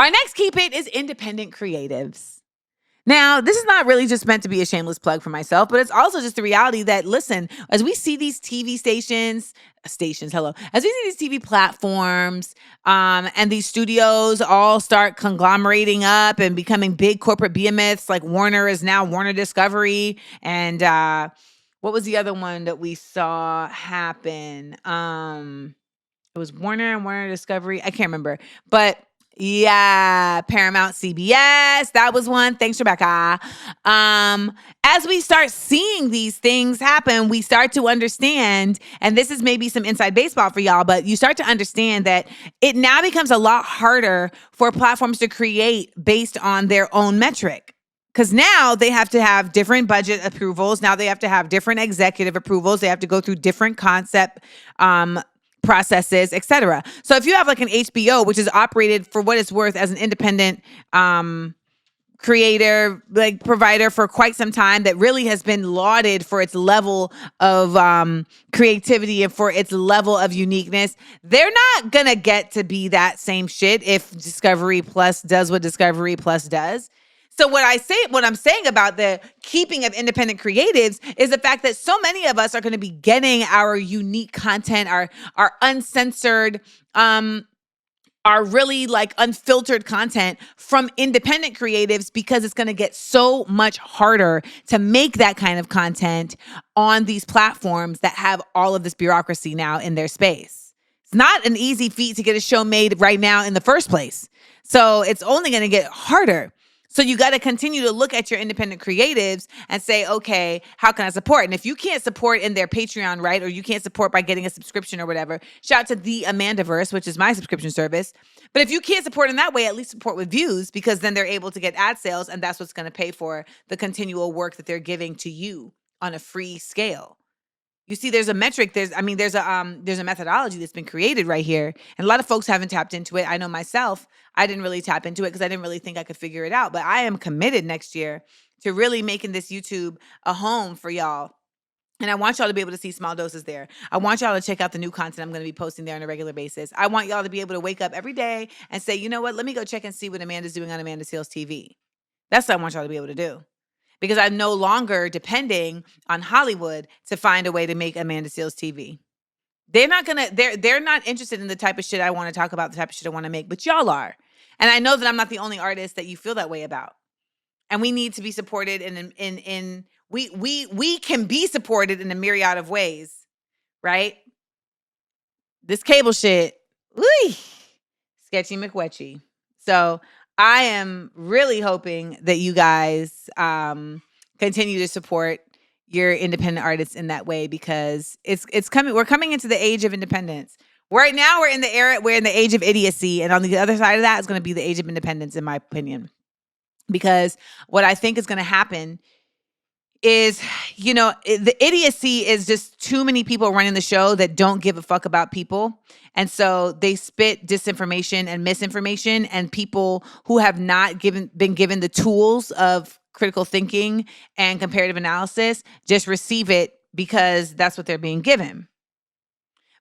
Our next Keep It is independent creatives. Now, this is not really just meant to be a shameless plug for myself, but it's also just the reality that, listen, as we see these TV as we see these TV platforms and these studios all start conglomerating up and becoming big corporate behemoths, like Warner is now Warner Discovery. And what was the other one that we saw happen? It was Warner and Warner Discovery. I can't remember. But yeah, Paramount CBS. That was one. Thanks, Rebecca. As we start seeing these things happen, we start to understand, and this is maybe some inside baseball for y'all, but you start to understand that it now becomes a lot harder for platforms to create based on their own metric. Because now they have to have different budget approvals. Now they have to have different executive approvals. They have to go through different concept processes, etc. So if you have like an HBO, which is operated for what it's worth as an independent creator, like provider for quite some time, that really has been lauded for its level of creativity and for its level of uniqueness, they're not gonna get to be that same shit if Discovery Plus does what Discovery Plus does. So what I'm saying about the keeping of independent creatives is the fact that so many of us are going to be getting our unique content, our uncensored, our really like unfiltered content from independent creatives, because it's going to get so much harder to make that kind of content on these platforms that have all of this bureaucracy now in their space. It's not an easy feat to get a show made right now in the first place. So it's only going to get harder. So you got to continue to look at your independent creatives and say, okay, how can I support? And if you can't support in their Patreon, right, or you can't support by getting a subscription or whatever, shout out to the Amandaverse, which is my subscription service. But if you can't support in that way, at least support with views, because then they're able to get ad sales, and that's what's going to pay for the continual work that they're giving to you on a free scale. You see, there's a metric, there's a methodology that's been created right here. And a lot of folks haven't tapped into it. I know myself, I didn't really tap into it because I didn't really think I could figure it out. But I am committed next year to really making this YouTube a home for y'all. And I want y'all to be able to see small doses there. I want y'all to check out the new content I'm going to be posting there on a regular basis. I want y'all to be able to wake up every day and say, you know what, let me go check and see what Amanda's doing on Amanda Seales TV. That's what I want y'all to be able to do. Because I'm no longer depending on Hollywood to find a way to make Amanda Seales TV. They're not interested in the type of shit I want to talk about, the type of shit I want to make, but y'all are. And I know that I'm not the only artist that you feel that way about. And we need to be supported we can be supported in a myriad of ways, right? This cable shit, sketchy McWetchy. So I am really hoping that you guys continue to support your independent artists in that way, because it's coming. We're coming into the age of independence. Right now, we're in the age of idiocy, and on the other side of that is going to be the age of independence, in my opinion. Because what I think is going to happen is, the idiocy is just too many people running the show that don't give a fuck about people. And so they spit disinformation and misinformation, and people who have not been given the tools of critical thinking and comparative analysis just receive it because that's what they're being given.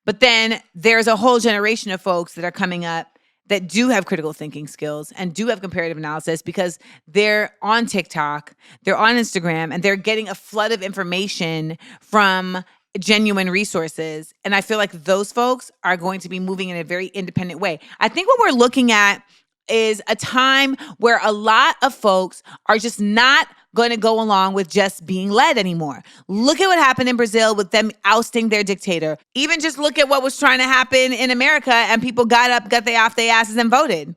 But then there's a whole generation of folks that are coming up that do have critical thinking skills and do have comparative analysis, because they're on TikTok, they're on Instagram, and they're getting a flood of information from genuine resources. And I feel like those folks are going to be moving in a very independent way. I think what we're looking at is a time where a lot of folks are just not going to go along with just being led anymore. Look at what happened in Brazil with them ousting their dictator. Even just look at what was trying to happen in America, and people got they off their asses and voted.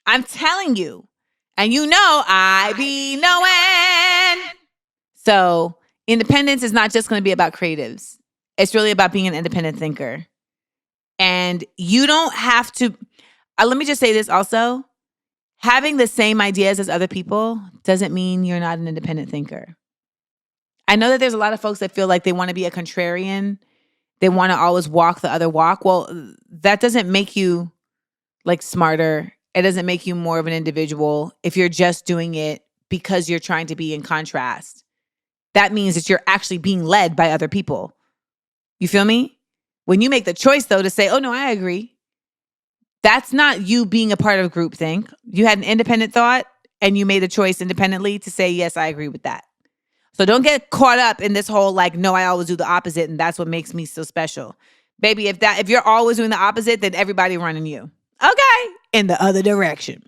I'm telling you. And I be knowing. So independence is not just going to be about creatives. It's really about being an independent thinker. And you don't have to, let me just say this also. Having the same ideas as other people doesn't mean you're not an independent thinker. I know that there's a lot of folks that feel like they want to be a contrarian. They want to always walk the other walk. Well, that doesn't make you like smarter. It doesn't make you more of an individual if you're just doing it because you're trying to be in contrast. That means that you're actually being led by other people. You feel me? When you make the choice, though, to say, oh, no, I agree. That's not you being a part of groupthink. You had an independent thought and you made a choice independently to say, yes, I agree with that. So don't get caught up in this whole like, no, I always do the opposite and that's what makes me so special. Baby, if you're always doing the opposite, then everybody running you. Okay. In the other direction.